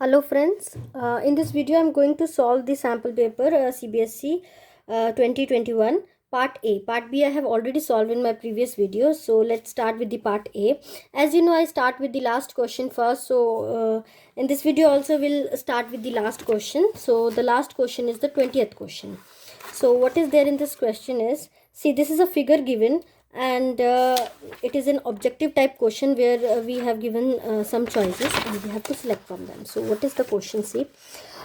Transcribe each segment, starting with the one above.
Hello friends, in this video I'm going to solve the sample paper CBSE 2021 part A. Part B I have already solved in my previous video, so let's start with the part A. As you know, I start with the last question first, so in this video also we'll start with the last question. So the last question is the 20th question. So what is there in this question is, see, this is a figure given, and it is an objective type question where we have given some choices and we have to select from them. So what is the question? See,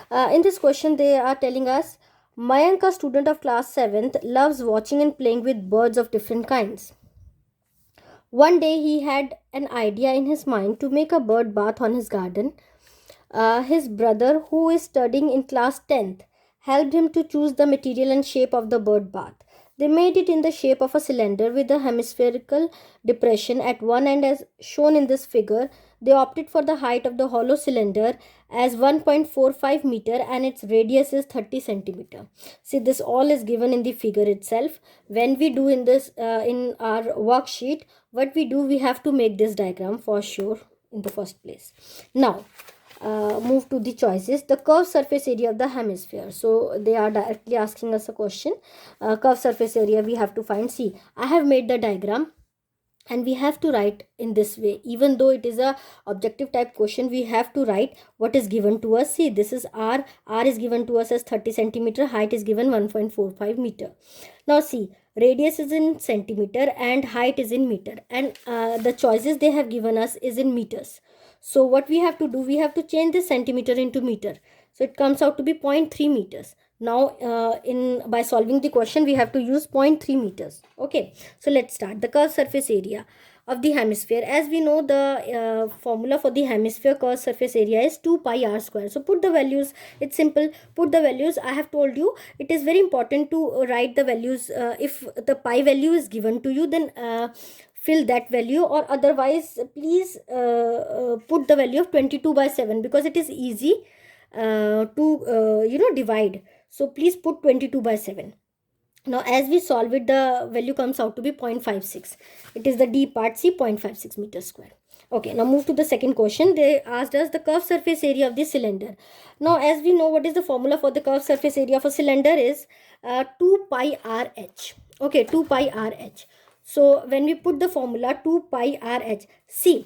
in this question they are telling us, Mayank, a student of class 7th, loves watching and playing with birds of different kinds. One day he had an idea in his mind to make a bird bath on his garden. His brother, who is studying in class 10th, helped him to choose the material and shape of the bird bath. They made it in the shape of a cylinder with a hemispherical depression at one end as shown in this figure. They opted for the height of the hollow cylinder as 1.45 meter and its radius is 30 centimeter. See, this all is given in the figure itself. When we do in this in our worksheet, what we do, we have to make this diagram for sure in the first place. Now move to the choices. The curved surface area of the hemisphere. So they are directly asking us a question. Curved surface area we have to find. See, I have made the diagram and we have to write in this way. Even though it is a objective type question, we have to write what is given to us. See, this is r is given to us as 30 centimeter, height is given 1.45 meter. Now see, radius is in centimeter and height is in meter, and the choices they have given us is in meters. So what we have to do, we have to change this centimeter into meter. So it comes out to be 0.3 meters. Now by solving the question, we have to use 0.3 meters. Okay, so let's start. The curved surface area of the hemisphere. As we know, the formula for the hemisphere curved surface area is 2 pi r square. So put the values. It's simple. Put the values. I have told you it is very important to write the values. If the pi value is given to you, then fill that value, or otherwise please put the value of 22 by 7, because it is easy to divide. So please put 22 by 7. Now as we solve it, the value comes out to be 0.56. It is the D part. C, 0.56 meters square. Okay, now move to the second question. They asked us the curved surface area of the cylinder. Now as we know, what is the formula for the curved surface area of a cylinder is 2 pi r h. Okay, 2 pi r h. So when we put the formula 2 pi r h, see,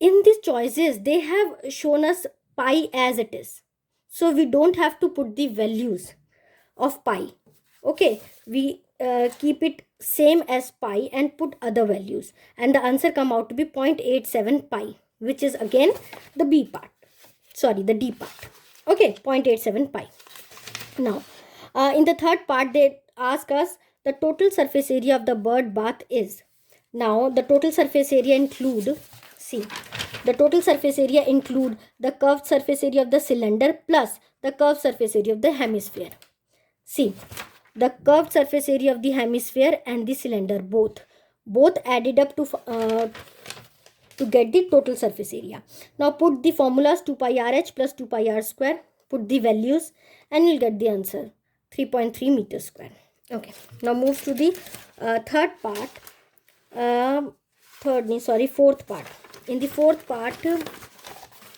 in these choices they have shown us pi as it is, so we don't have to put the values of pi. Okay, we keep it same as pi and put other values, and the answer come out to be 0.87 pi, which is again the B part, sorry, the D part. Okay, 0.87 pi. Now in the third part they ask us the total surface area of the bird bath is. Now the total surface area include, see, the total surface area include the curved surface area of the cylinder plus the curved surface area of the hemisphere. See, the curved surface area of the hemisphere and the cylinder both added up to get the total surface area. Now put the formulas 2 pi r h plus 2 pi r square, put the values, and you'll get the answer 3.3 meters square. Okay, now move to the third part. Fourth part. In the fourth part,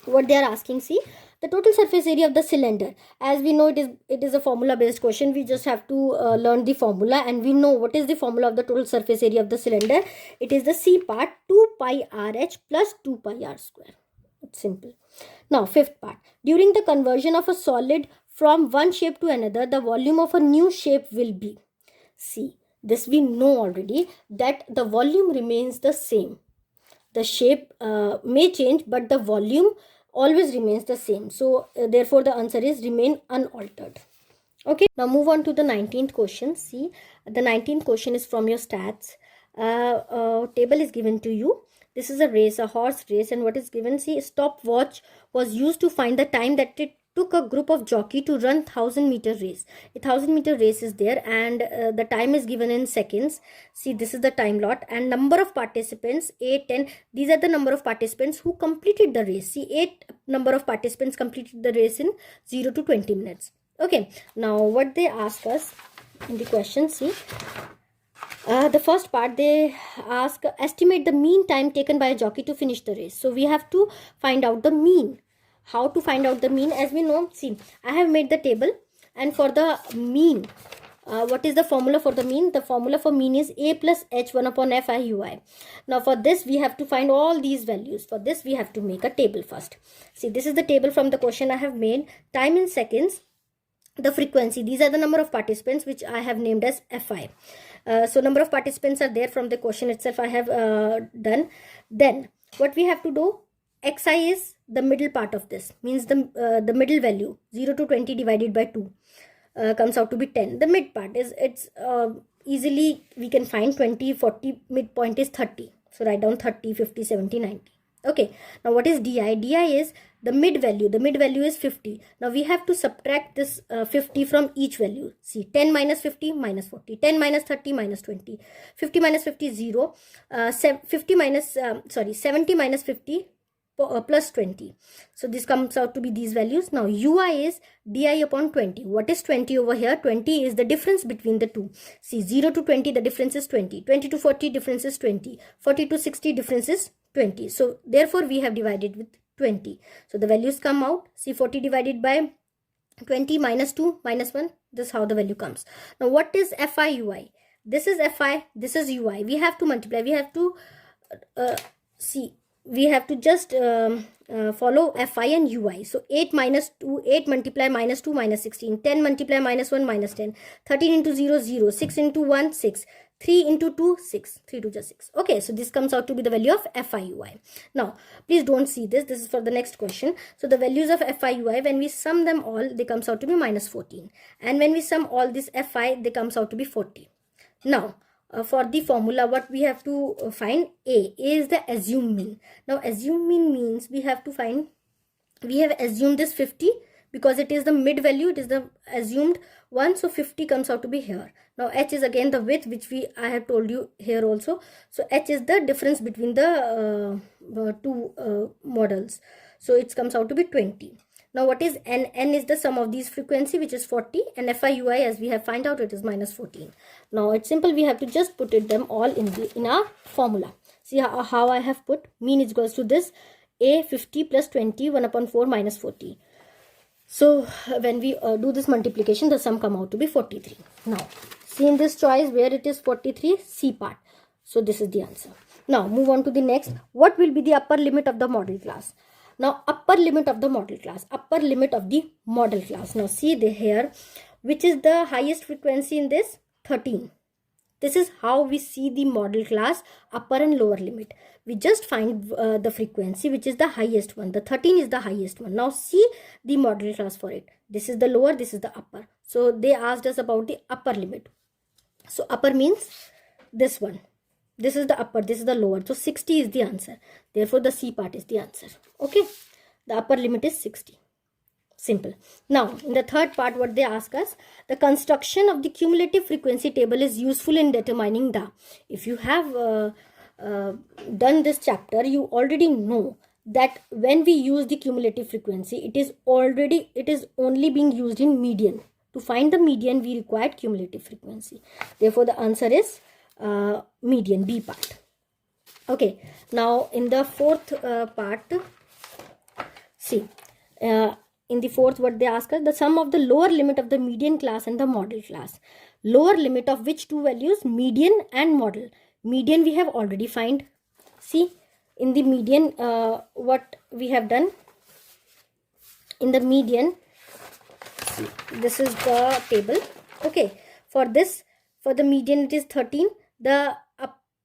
what they are asking, see, the total surface area of the cylinder. As we know, it is a formula based question. We just have to learn the formula, and we know what is the formula of the total surface area of the cylinder. It is the C part, 2 pi r h plus 2 pi r square. It's simple. Now fifth part. During the conversion of a solid from one shape to another, the volume of a new shape will be. See, this we know already, that the volume remains the same. The shape may change, but the volume always remains the same. So therefore the answer is remain unaltered. Okay, now move on to the 19th question. See, the 19th question is from your stats. Table is given to you. This is a race, a horse race, and what is given, see, stopwatch was used to find the time that it took a group of jockey to run 1000-meter race. A 1000-meter race is there, and the time is given in seconds. See, this is the time lot, and number of participants 8, 10. These are the number of participants who completed the race. See, 8 number of participants completed the race in 0 to 20 minutes. Okay, now what they ask us in the question, see, the first part they ask, estimate the mean time taken by a jockey to finish the race. So we have to find out the mean. how to find out the mean? As we know, see, I have made the table, and for the mean, what is the formula for the mean? The formula for mean is a plus h1 upon fi ui. Now for this we have to find all these values. For this we have to make a table first. See, this is the table from the question I have made. Time in seconds, the frequency, these are the number of participants which I have named as fi. So number of participants are there from the question itself I have done. Then what we have to do, xi is the middle part of this, means the middle value, 0 to 20 divided by 2 comes out to be 10. The mid part is, it's easily we can find 20, 40, midpoint is 30. So write down 30, 50, 70, 90. Okay, now what is di? Di is the mid value. The mid value is 50. Now we have to subtract this 50 from each value. See, 10 minus 50 minus 40, 10 minus 30 minus 20, 50 minus 50 is 0, 70 minus 50 plus 20. So this comes out to be these values. Now ui is di upon 20. What is 20 over here? 20 is the difference between the two. See, 0 to 20 the difference is 20, 20 to 40 difference is 20, 40 to 60 difference is 20. So therefore we have divided with 20. So the values come out. See, 40 divided by 20 minus 2 minus 1, this is how the value comes. Now what is fi ui? This is fi, this is ui. We have to multiply, we have to see, we have to just follow fi and ui. So 8 minus 2, 8 multiply minus 2 minus 16, 10 multiply minus 1 minus 10, 13 into 0 0, 6 into 1 6, 3 into 2 6, 3 to just 6. Okay, so this comes out to be the value of fi ui. Now please don't see this, this is for the next question. So the values of fi ui, when we sum them all, they comes out to be minus 14, and when we sum all this fi, they comes out to be 40. Now for the formula, what we have to find, a is the assumed mean. Now assumed mean means we have to find, we have assumed this 50 because it is the mid value, it is the assumed one, so 50 comes out to be here. Now h is again the width, which I have told you here also. So h is the difference between the two models, so it comes out to be 20. Now what is n? N is the sum of these frequency, which is 40, and fi ui, as we have find out, it is minus 14. Now it's simple, we have to just put it them all in our formula. See how I have put mean is equals to this, a 50 plus 20, 1 upon 4 minus 40. So when we do this multiplication, the sum come out to be 43. Now see in this choice where it is 43, C part. So this is the answer. Now move on to the next. What will be the upper limit of the model class? Now upper limit of the model class, upper limit of the model class. Now see the here, which is the highest frequency in this? 13. This is how we see the model class upper and lower limit. We just find the frequency, which is the highest one. The 13 is the highest one. Now see the model class for it. This is the lower, this is the upper. So they asked us about the upper limit. So upper means this one. This is the upper, this is the lower. So 60 is the answer. Therefore the C part is the answer. Okay. The upper limit is 60. Simple. Now in the third part, what they ask us, the construction of the cumulative frequency table is useful in determining the, if you have done this chapter, you already know that when we use the cumulative frequency, it is only being used in median. To find the median, we require cumulative frequency. Therefore the answer is median, B part. Okay, now in the fourth part, see in the fourth, what they ask us, the sum of the lower limit of the median class and the model class. Lower limit of which two values? Median and model. Median we have already find. See in the median what we have done. In the median, see, this is the table. Okay, for this, for the median it is 13. The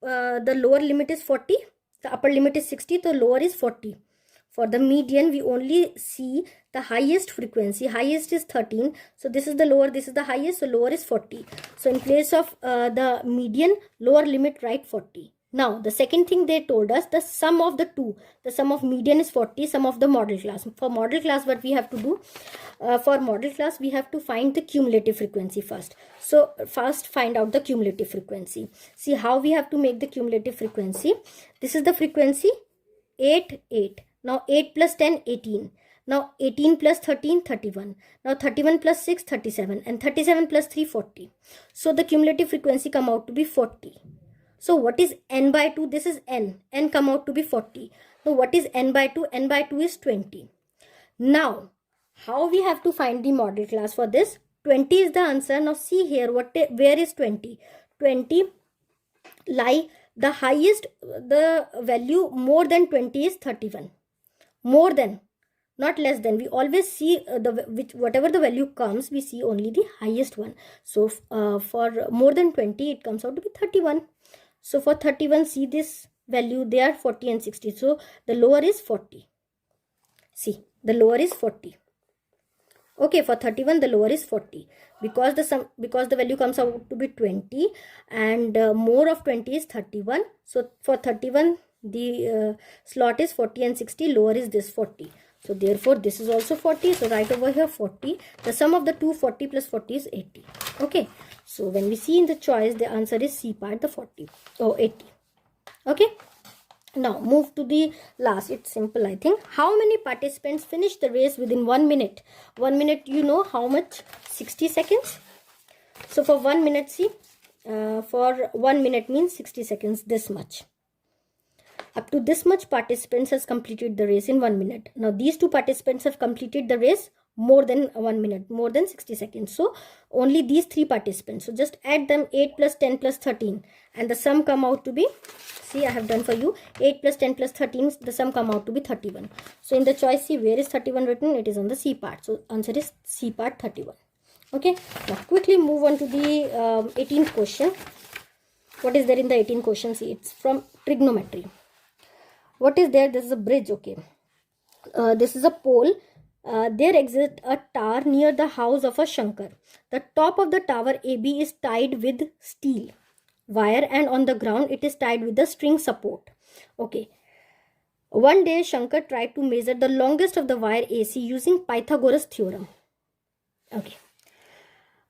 lower limit is 40. The upper limit is 60. The lower is 40. For the median, we only see the highest frequency. Highest is 13. So this is the lower, this is the highest. So lower is 40. So in place of the median, lower limit, write 40. Now the second thing they told us, the sum of the two. The sum of median is 40, sum of the model class. For model class, what we have to do? For model class, we have to find the cumulative frequency first. So first find out the cumulative frequency. See how we have to make the cumulative frequency. This is the frequency 8, 8. Now 8 plus 10, 18. Now 18 plus 13, 31. Now 31 plus 6, 37. And 37 plus 3, 40. So the cumulative frequency come out to be 40. So what is n by 2? This is n. N come out to be 40. Now what is n by 2? N by 2 is 20. Now, how we have to find the model class for this? 20 is the answer. Now see here, where is 20? 20 lie the highest, the value more than 20 is 31. More than, not less than. We always see whatever the value comes, we see only the highest one. So for more than 20, it comes out to be 31. So for 31, see this value, they are 40 and 60. So the lower is 40. See, the lower is 40. Okay, for 31 the lower is 40, because the value comes out to be 20, and more of 20 is 31. So for 31 the slot is 40 and 60, lower is this 40. So therefore this is also 40. So right over here 40. The sum of the two, 40 plus 40 is 80. Okay, so when we see in the choice, the answer is C part, the 40 or 80. Okay. Now move to the last. It's simple, I think. How many participants finished the race within 1 minute? 1 minute, you know how much? 60 seconds. So for 1 minute, see, for 1 minute means 60 seconds, this much. Up to this much participants has completed the race in 1 minute. Now these two participants have completed the race more than 1 minute, more than 60 seconds. So only these three participants. So just add them, 8 plus 10 plus 13, and the sum come out to be, see, I have done for you, 8 plus 10 plus 13, the sum come out to be 31. So in the choice, see, where is 31 written? It is on the C part. So answer is C part, 31. Okay, now quickly move on to the 18th question. What is there in the 18th question? See, it's from trigonometry. What is there? This is a bridge. Okay, this is a pole. There exists a tower near the house of a Shankar. The top of the tower AB is tied with steel wire, and on the ground it is tied with the string support. Okay. One day Shankar tried to measure the longest of the wire AC using Pythagoras theorem. Okay.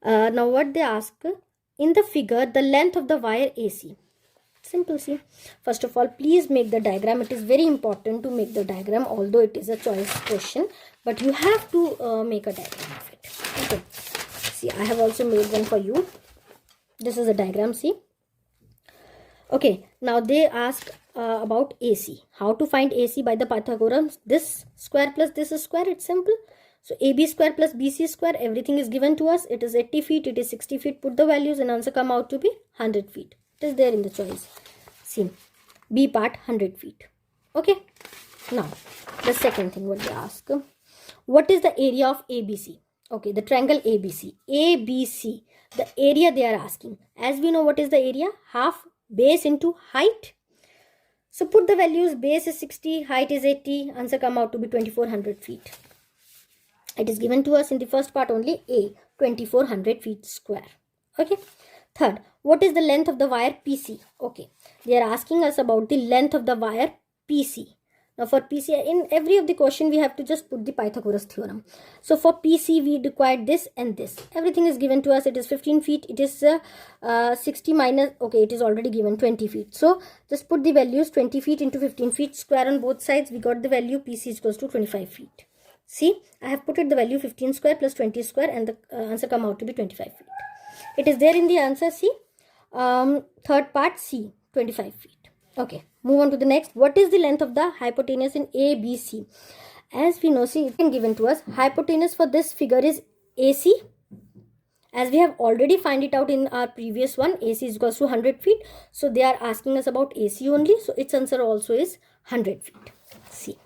Now what they ask, in the figure, the length of the wire AC. Simple, see. First of all, please make the diagram. It is very important to make the diagram, although it is a choice question, but you have to make a diagram of it. Okay. See, I have also made one for you. This is a diagram, see. Okay, now they ask about AC. How to find AC by the Pythagoras? This square plus this square, it's simple. So AB square plus BC square, everything is given to us. It is 80 feet, it is 60 feet. Put the values and answer come out to be 100 feet. It is there in the choice. See, B part 100 feet. Okay. Now, the second thing what they ask. What is the area of ABC? Okay, the triangle ABC. ABC, the area they are asking. As we know, what is the area? Half base into height. So put the values. Base is 60, height is 80. Answer come out to be 2400 feet. It is given to us in the first part only, A, 2400 feet square. Okay. Third, what is the length of the wire PC? Okay, they are asking us about the length of the wire PC. Now for PC, in every of the question we have to just put the Pythagoras theorem. So for PC we require this and this. Everything is given to us. It is 15 feet. It is 60 minus, okay, it is already given 20 feet. So just put the values, 20 feet into 15 feet square on both sides. We got the value PC is equals to 25 feet. See, I have put it the value 15 square plus 20 square, and the answer come out to be 25 feet. It is there in the answer, C. Third part, C, 25 feet. Okay, move on to the next. What is the length of the hypotenuse in ABC? As we know, see, it's been given to us. Hypotenuse for this figure is AC. As we have already find it out in our previous one, AC is equals to 100 feet. So they are asking us about AC only. So its answer also is 100 feet. C.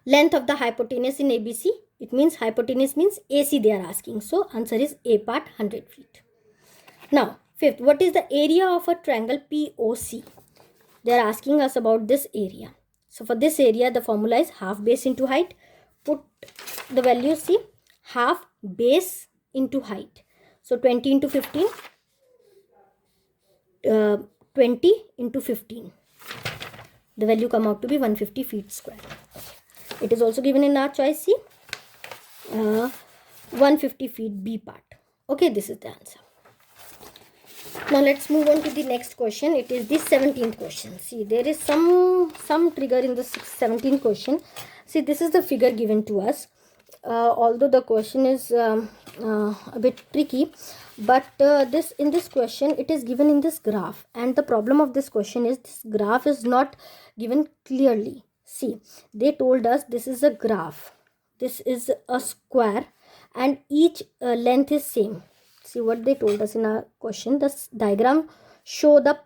Length of the hypotenuse in ABC. It means hypotenuse means AC they are asking. So answer is A part, 100 feet. Now, fifth, what is the area of a triangle POC? They are asking us about this area. So for this area, the formula is half base into height. Put the value, see, half base into height. So 20 into 15, 20 into 15. The value come out to be 150 feet square. It is also given in our choice, C. 150 feet, B part. Okay, this is the answer. Now let's move on to the next question. It is the 17th question. See, there is some trigger in the 17th question. See, this is the figure given to us. Although the question is a bit tricky, but in this question it is given in this graph, and the problem of this question is this graph is not given clearly. See, they told us this is a graph. this is a square and each length is same. See what they told us in our question. The diagram show the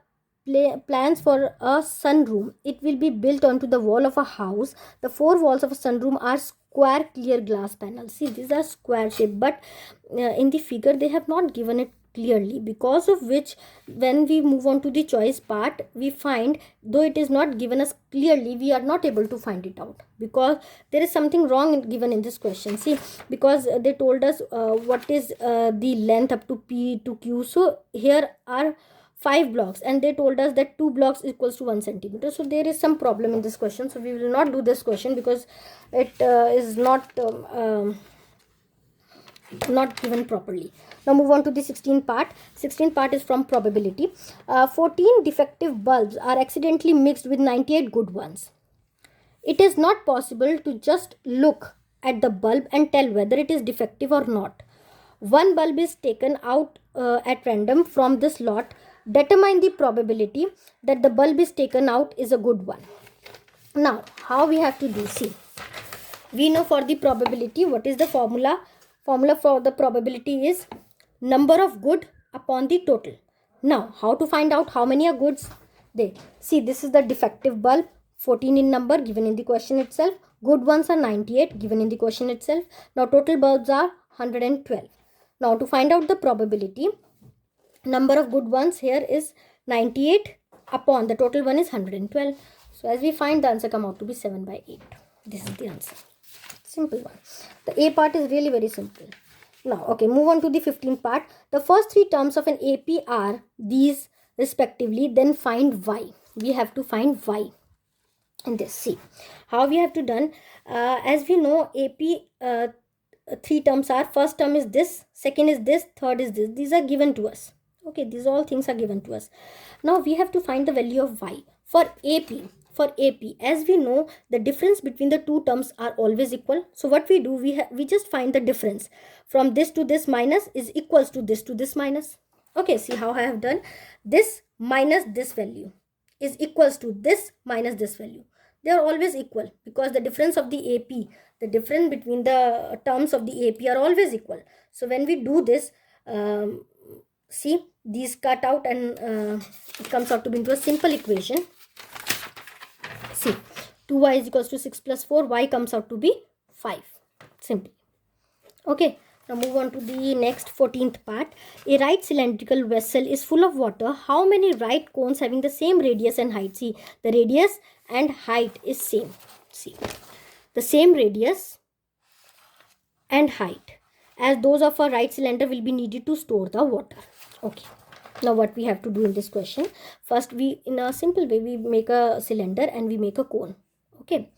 plans for a sunroom. It will be built onto the wall of a house. The four walls of a sunroom are square clear glass panels. See, these are square shape, but in the figure they have not given it clearly, because of which when we move on to the choice part, we find, though it is not given us clearly, we are not able to find it out, because there is something wrong given in this question. See, because they told us what is the length up to P to Q. So here are 5 blocks and they told us that 2 blocks equals to 1 centimeter. So there is some problem in this question, so we will not do this question because it is not given properly. Now move on to the 16th part. 16th part is from probability. 14 defective bulbs are accidentally mixed with 98 good ones. It is not possible to just look at the bulb and tell whether it is defective or not. One bulb is taken out at random from this lot. Determine the probability that the bulb is taken out is a good one. Now, how we have to do? See, we know for the probability, what is the formula? Formula for the probability is number of good upon the total. Now, how to find out how many are goods? They see, this is the defective bulb, 14 in number given in the question itself. Good ones are 98 given in the question itself. Now, total bulbs are 112. Now, to find out the probability, number of good ones here is 98 upon the total one is 112. So, as we find, the answer come out to be 7 by 8. This is the answer. Simple one. The A part is really very simple. Now, okay, move on to the 15th part. The first 3 terms of an AP are these respectively. Then find Y. We have to find Y in this. See how we have to done. As we know, AP 3 terms are, first term is this, second is this, third is this. These are given to us. Okay, these all things are given to us. Now we have to find the value of Y for AP. For AP, as we know, the difference between the two terms are always equal. So what we do, we just find the difference from this to this minus is equals to this minus. Okay, see how I have done. This minus this value is equals to this minus this value. They are always equal because the difference of the AP, the difference between the terms of the AP are always equal. So when we do this, see, these cut out and it comes out to be into a simple equation. See, 2y is equals to 6 plus 4, y comes out to be 5. Simple. Okay, now move on to the next 14th part. A right cylindrical vessel is full of water. How many right cones having the same radius and height? See, the radius and height is same. See, the same radius and height as those of a right cylinder will be needed to store the water. Okay. Now what we have to do in this question, first we, in a simple way, we make a cylinder and we make a cone. Okay,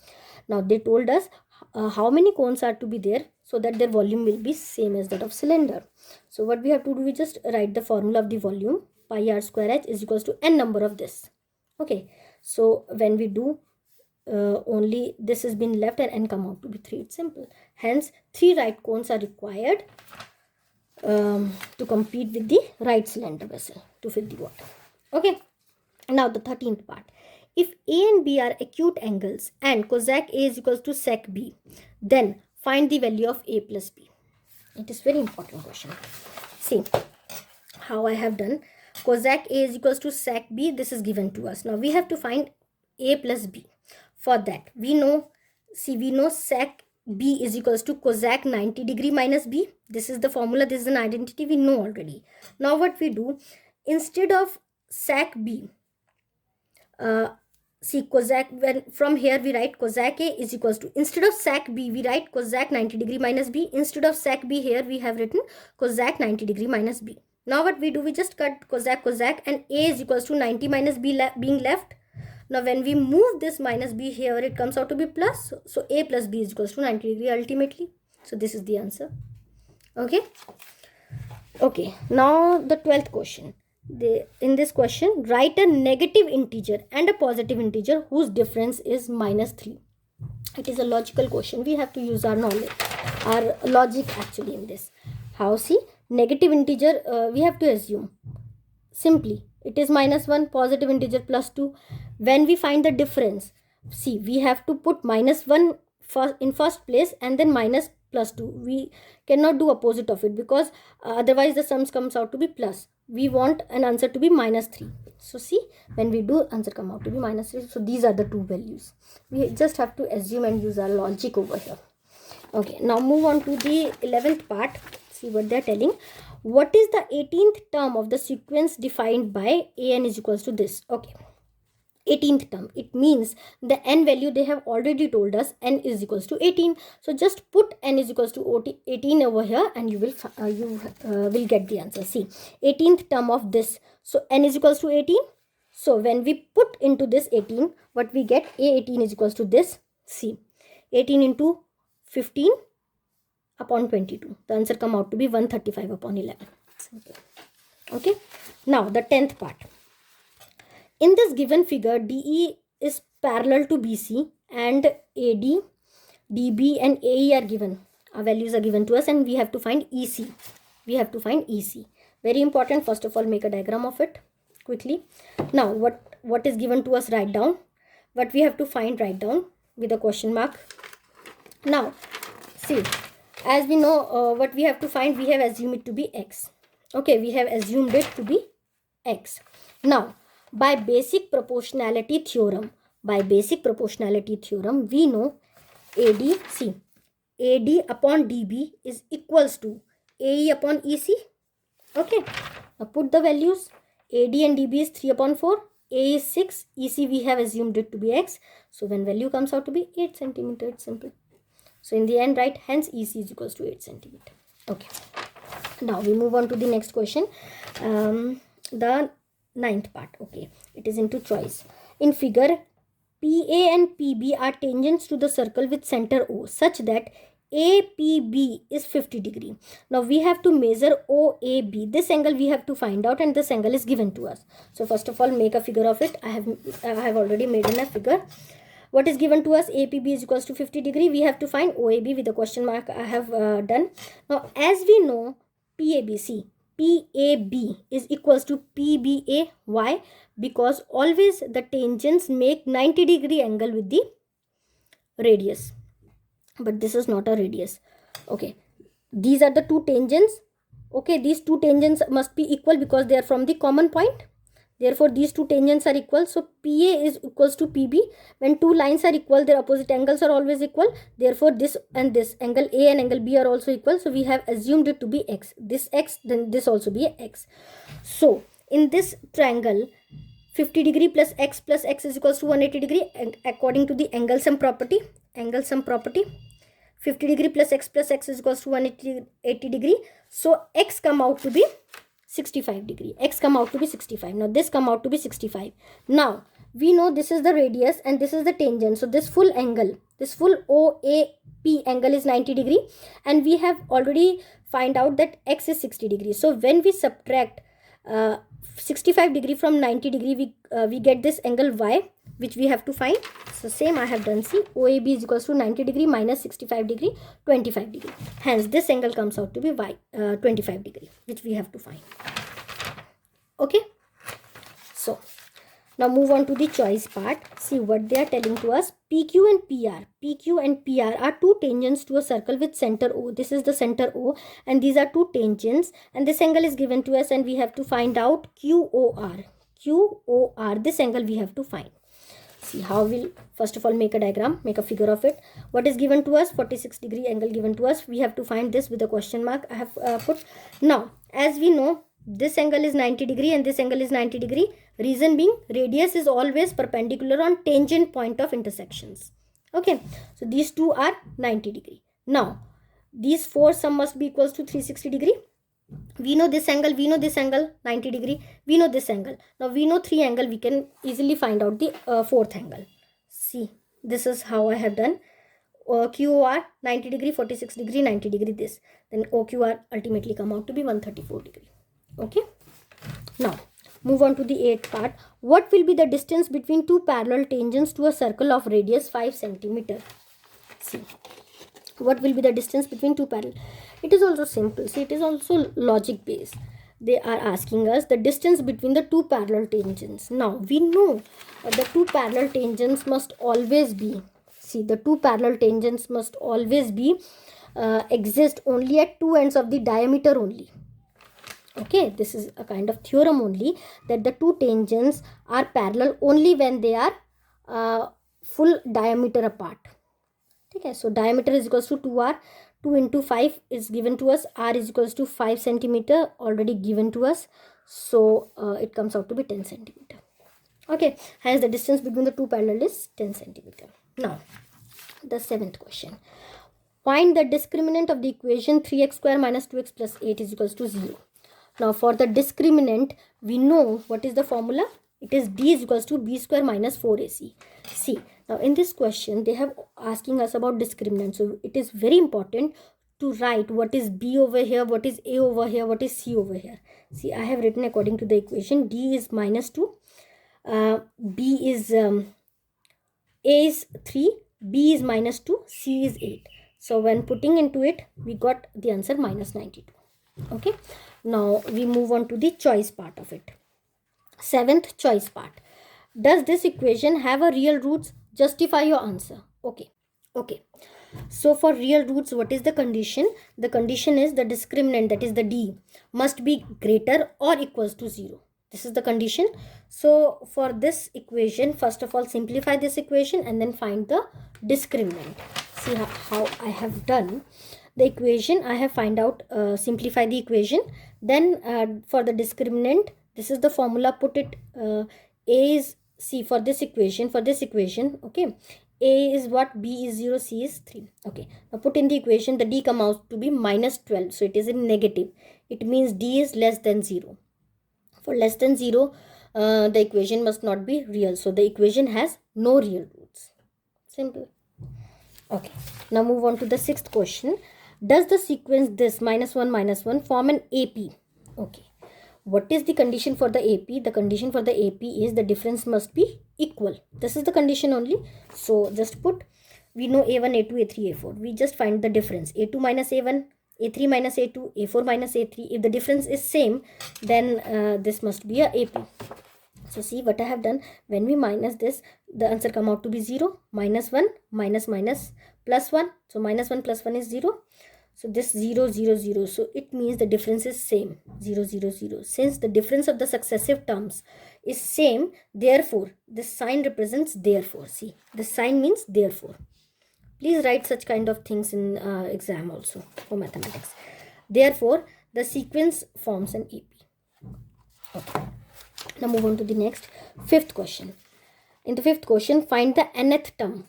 now they told us how many cones are to be there so that their volume will be same as that of cylinder. So what we have to do, we just write the formula of the volume, pi r square h is equals to n number of this. Okay, so when we do, only this has been left and n come out to be 3. It's simple. Hence 3 right cones are required to compete with the right cylinder vessel to fill the water. Okay, now the 13th part. If A and B are acute angles and cosec A is equals to sec B, then find the value of A plus B. It is very important question. See how I have done. Cosec A is equals to sec B. This is given to us. Now we have to find A plus B. For that, we know, see, we know sec B is equals to cosec 90 degree minus B. This is the formula. This is an identity we know already. Now what we do, instead of sec B, see, cosec, when from here we write cosec A is equals to, instead of sec B we write cosec 90 degree minus B. Instead of sec B here we have written cosec 90 degree minus B. Now what we do, we just cut cosec and A is equals to 90 minus B being left. Now when we move this minus B here, it comes out to be plus. So A plus B is equals to 90 degree ultimately. So this is the answer. Okay. Okay. Now the 12th question. In this question, write a negative integer and a positive integer whose difference is minus 3. It is a logical question. We have to use our knowledge, our logic actually in this. How? See, negative integer, we have to assume simply it is minus 1, positive integer plus 2. When we find the difference, see, we have to put minus 1 first place and then minus plus 2. We cannot do opposite of it because otherwise the sums comes out to be plus. We want an answer to be minus 3. So see, when we do, answer come out to be minus 3. So these are the two values. We just have to assume and use our logic over here. Okay, now move on to the 11th part. See what they are telling. What is the 18th term of the sequence defined by an is equals to this? Okay, 18th term, it means the n value they have already told us, n is equals to 18. So just put n is equals to 18 over here and you will get the answer. See, 18th term of this, so n is equals to 18. So when we put into this 18, what we get, a18 is equals to this. See, 18 into 15 upon 22, the answer come out to be 135 upon 11. Simple. Okay, now the 10th part. In this given figure, DE is parallel to BC and AD, DB and AE are given. Our values are given to us and we have to find EC. We have to find EC. Very important. First of all, make a diagram of it quickly. Now, what is given to us, write down. What we have to find, write down with a question mark. Now, see, as we know what we have to find, we have assumed it to be X. Okay, we have assumed it to be X. Now, by basic proportionality theorem, we know AD, see, AD upon DB is equals to AE upon EC. Okay, now put the values. AD and DB is 3 upon 4, A is 6, EC we have assumed it to be X. So when value comes out to be 8 centimeter, it's simple. So in the end, right, hence EC is equals to 8 centimeter. Okay, now we move on to the next question. The 9th part. Okay, it is into choice. In figure, PA and PB are tangents to the circle with center O such that APB is 50 degree. Now we have to measure OAB. This angle we have to find out and this angle is given to us. So first of all, make a figure of it. I have already made in a figure. What is given to us? APB is equals to 50 degree. We have to find OAB with a question mark. I have done. Now as we know, PABC, PAB is equals to PBA. Why? Because always the tangents make 90 degree angle with the radius. But this is not a radius. Okay, these are the two tangents. Okay, these two tangents must be equal because they are from the common point. Therefore, these two tangents are equal. So, PA is equals to PB. When two lines are equal, their opposite angles are always equal. Therefore, this and this, angle A and angle B are also equal. So, we have assumed it to be X. This X, then this also be X. So, in this triangle, 50 degree plus X is equals to 180 degree. And according to the angle sum property, 50 degree plus X is equals to 180 degree. So, X come out to be 65 degree. X come out to be 65. Now this come out to be 65. Now we know this is the radius and this is the tangent. So this full angle, this full OAP angle is 90 degree and we have already find out that X is 60 degree. So when we subtract 65 degree from 90 degree, we get this angle Y, which we have to find. So same I have done. See, OAB is equals to 90 degree minus 65 degree, 25 degree. Hence this angle comes out to be Y, 25 degree, which we have to find. Okay, so now move on to the choice part. See what they are telling to us. PQ and PR are two tangents to a circle with center O. This is the center O and these are two tangents and this angle is given to us and we have to find out QOR. This angle we have to find. See how we'll first of all make a diagram, make a figure of it. What is given to us? 46 degree angle given to us. We have to find this with a question mark I have put. Now as we know, this angle is 90 degree and this angle is 90 degree. Reason being, radius is always perpendicular on tangent point of intersections. Okay, so these two are 90 degree. Now these four sum must be equals to 360 degree. We know this angle, 90 degree, we know this angle. Now we know three angle, we can easily find out the fourth angle. See, this is how I have done. QOR 90 degree, 46 degree, 90 degree this. Then OQR ultimately come out to be 134 degree. Okay. Now move on to the 8th part. What will be the distance between two parallel tangents to a circle of radius 5 centimeter? See, what will be the distance between two parallel? It is also simple. See, it is also logic based. They are asking us the distance between the two parallel tangents. Now we know the two parallel tangents must always be, see, the two parallel tangents must always be exist only at two ends of the diameter only. Okay, this is a kind of theorem only, that the two tangents are parallel only when they are full diameter apart. Okay, so diameter is equals to 2r. 2 into 5 is given to us. R is equals to 5 centimeter, already given to us. So it comes out to be 10 centimeter. Okay, hence the distance between the two parallel is 10 centimeter. Now, the seventh question. Find the discriminant of the equation 3x square minus 2x plus 8 is equals to 0. Now, for the discriminant, we know what is the formula. It is d is equals to b square minus 4ac. See, now in this question, they have asking us about discriminant. So, it is very important to write what is b over here, what is a over here, what is c over here. See, I have written according to the equation. D is minus 2. B is A is 3, B is minus 2, C is 8. So when putting into it, we got the answer minus 92. Okay. Now we move on to the choice part of it. Seventh choice part. Does this equation have a real roots? Justify your answer. Okay. Okay. So for real roots, what is the condition? The condition is the discriminant, that is the D, must be greater or equals to 0. This is the condition. So for this equation, first of all, simplify this equation and then find the discriminant. See how I have done the equation. I have find out, simplify the equation. Then for the discriminant, this is the formula. Put it, A is, see, for this equation, okay, A is what, B is 0, C is 3. Okay, now put in the equation, the D come out to be minus 12. So it is in negative. It means D is less than 0. For less than 0, the equation must not be real. So the equation has no real roots. Simple. Okay, now move on to the sixth question. Does the sequence this minus 1 form an AP? Okay. What is the condition for the AP? The condition for the AP is the difference must be equal. This is the condition only. So just put, we know A1, A2, A3, A4. We just find the difference. A2 minus A1, A3 minus A2, A4 minus A3. If the difference is same, then this must be a AP. So see what I have done. When we minus this, the answer come out to be 0. Minus 1, minus plus 1. So minus 1 plus 1 is 0. So this 0, 0, 0. So it means the difference is same. 0, 0, 0. Since the difference of the successive terms is same, therefore, this sign represents therefore. See, this sign means therefore. Please write such kind of things in exam also for mathematics. Therefore, the sequence forms an AP. Okay. Now move on to the next, fifth question. In the fifth question, find the nth term.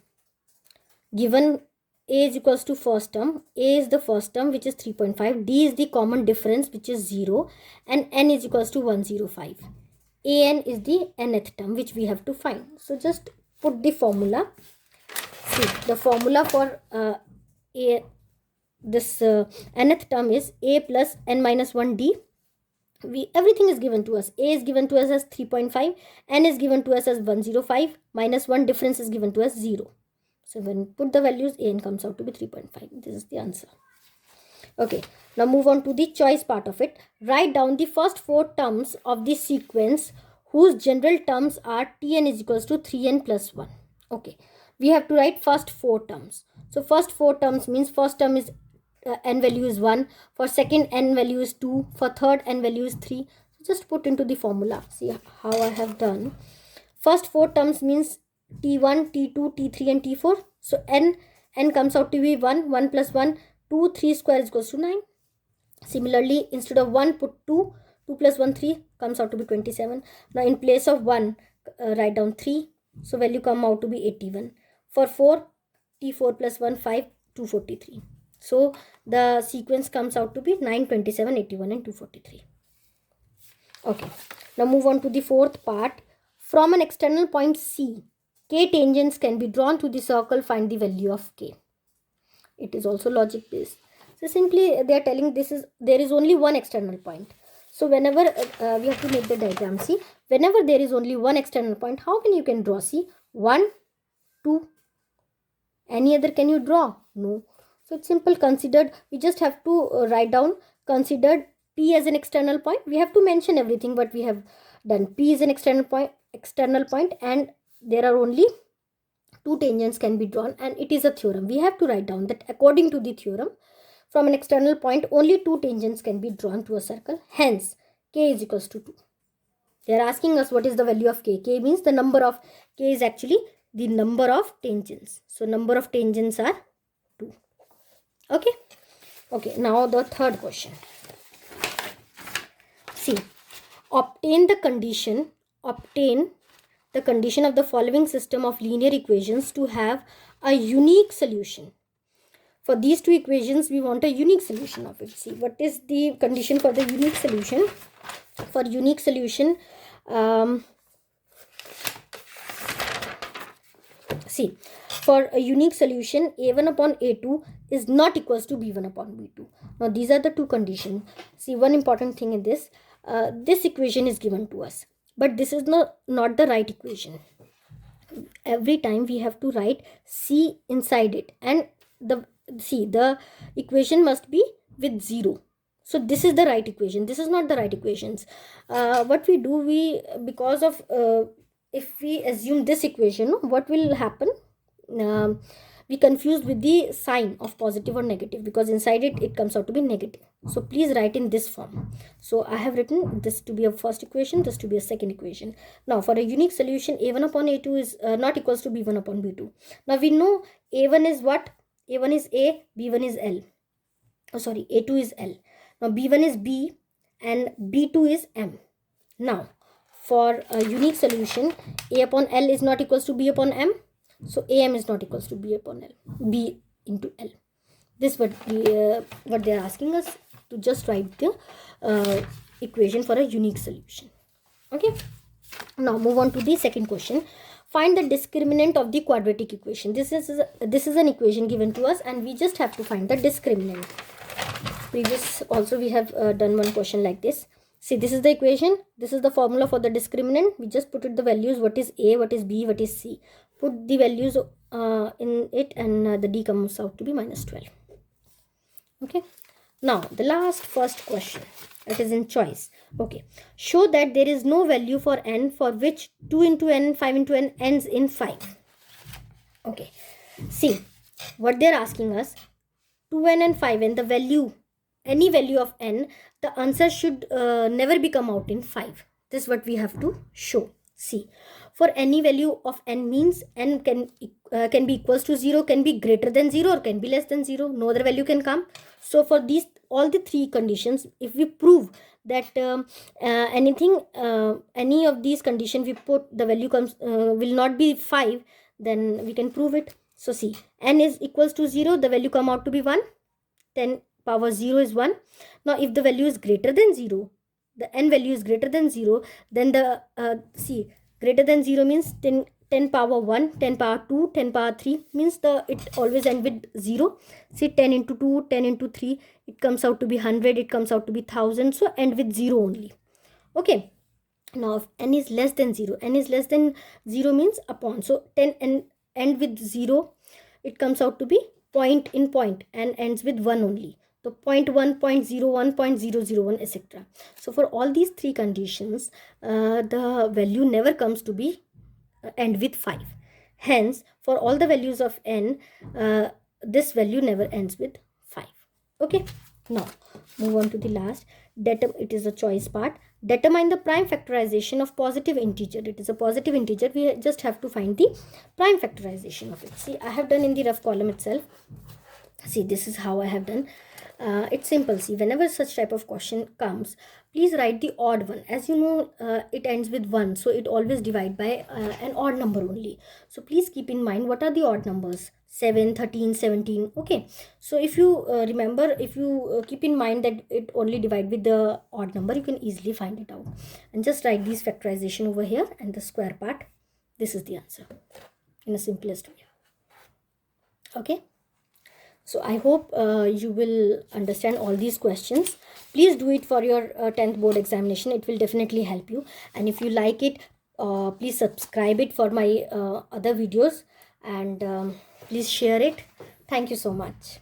Given A is equals to first term, A is the first term which is 3.5, D is the common difference which is 0, and N is equals to 105. An is the nth term which we have to find. So just put the formula. See, the formula for this nth term is A plus N minus 1 D. Everything is given to us. A is given to us as 3.5, N is given to us as 105, minus 1 difference is given to us 0. So when we put the values, An comes out to be 3.5. This is the answer. Okay, now move on to the choice part of it. Write down the first 4 terms of the sequence whose general terms are Tn is equals to 3n plus 1. Okay, we have to write first 4 terms. So first 4 terms means first term is n value is 1, for second n value is 2, for third n value is 3. So just put into the formula. See how I have done. First 4 terms means T1, T2, T3 and T4. So n comes out to be 1, 1 plus 1, 2, 3 square is equals to 9. Similarly, instead of 1, put 2, 2 plus 1, 3, comes out to be 27. Now in place of 1, write down 3. So value come out to be 81. For 4, T4 plus 1, 5, 243. So the sequence comes out to be 9, 27, 81 and 243. Okay. Now move on to the fourth part. From an external point C, K tangents can be drawn to the circle. Find the value of K. It is also logic based. So simply they are telling there is only one external point. So whenever we have to make the diagram, see, whenever there is only one external point, how can you can draw? See, 1, 2. Any other can you draw? No. So it's simple. Considered, we just have to write down considered P as an external point. We have to mention everything what we have done. P is an external point, and there are only two tangents can be drawn, and it is a theorem. We have to write down that according to the theorem, from an external point, only two tangents can be drawn to a circle. Hence, k is equals to 2. They are asking us what is the value of k. K means the number of, k is actually the number of tangents. So, number of tangents are 2. Okay. Okay, now the third question. See, obtain the condition of the following system of linear equations to have a unique solution. For these two equations, we want a unique solution of it. See, what is the condition for the unique solution? For unique solution, see, for a unique solution, a1 upon a2 is not equals to b1 upon b2. Now, these are the two conditions. See, one important thing in this, this equation is given to us, but this is not the right equation. Every time we have to write c inside it, and the equation must be with 0. So this is the right equation. This is not the right equations. What we do, because of if we assume this equation, what will happen? We confused with the sign of positive or negative, because inside it comes out to be negative. So please write in this form. So I have written this to be a first equation, this to be a second equation. Now for a unique solution, a1 upon a2 is not equals to b1 upon b2. Now we know a1 is what? a1 is a, b1 is l. Oh sorry, a2 is l. Now b1 is b and b2 is m. Now for a unique solution, a upon l is not equals to b upon m. So am is not equals to b upon l, b into l. This what they are asking us to just write the equation for a unique solution. Okay. Now move on to the second question. Find the discriminant of the quadratic equation. This is an equation given to us, and we just have to find the discriminant. Previous also we have done one question like this. See, this is the equation. This is the formula for the discriminant. We just put it the values. What is a? What is b? What is c? Put the values in it, and the d comes out to be minus 12. Okay. Now the first question. It is in choice. Okay. Show that there is no value for n for which 2 into n, 5 into n ends in 5. Okay. See, what they are asking us, 2n and 5n, the value, any value of n, the answer should never be come out in 5. This is what we have to show. See, for any value of n means n can be equals to 0, can be greater than 0, or can be less than 0. No other value can come. So for these all the three conditions, if we prove that any of these conditions we put, the value comes will not be 5, then we can prove it. So see, n is equals to 0, the value come out to be 1. 10 power 0 is 1. Now if the value is greater than 0, the n value is greater than 0, then the greater than 0 means 10 power 1, 10 power 2, 10 power 3 means it always end with 0. See, 10 into 2, 10 into 3, it comes out to be 100, it comes out to be 1000. So end with 0 only. Okay. Now if n is less than 0, n is less than 0 means upon. So 10 and end with 0, it comes out to be point in point and ends with 1 only. So 0.1, 0.01, 0.001, etc. So for all these three conditions, the value never comes to be end with 5. Hence, for all the values of n, this value never ends with 5. Okay. Now, move on to the last. It is a choice part. Determine the prime factorization of positive integer. It is a positive integer. We just have to find the prime factorization of it. See, I have done in the rough column itself. See, this is how I have done. It's simple. See, whenever such type of question comes, please write the odd one. As you know, it ends with 1, so it always divide by an odd number only. So please keep in mind what are the odd numbers: 7, 13, 17. Okay, so if you remember, if you keep in mind that it only divide with the odd number, you can easily find it out. And just write these factorization over here, and the square part, this is the answer in the simplest way. Okay. So I hope you will understand all these questions. Please do it for your 10th board examination. It will definitely help you. And if you like it, please subscribe it for my other videos, and please share it. Thank you so much.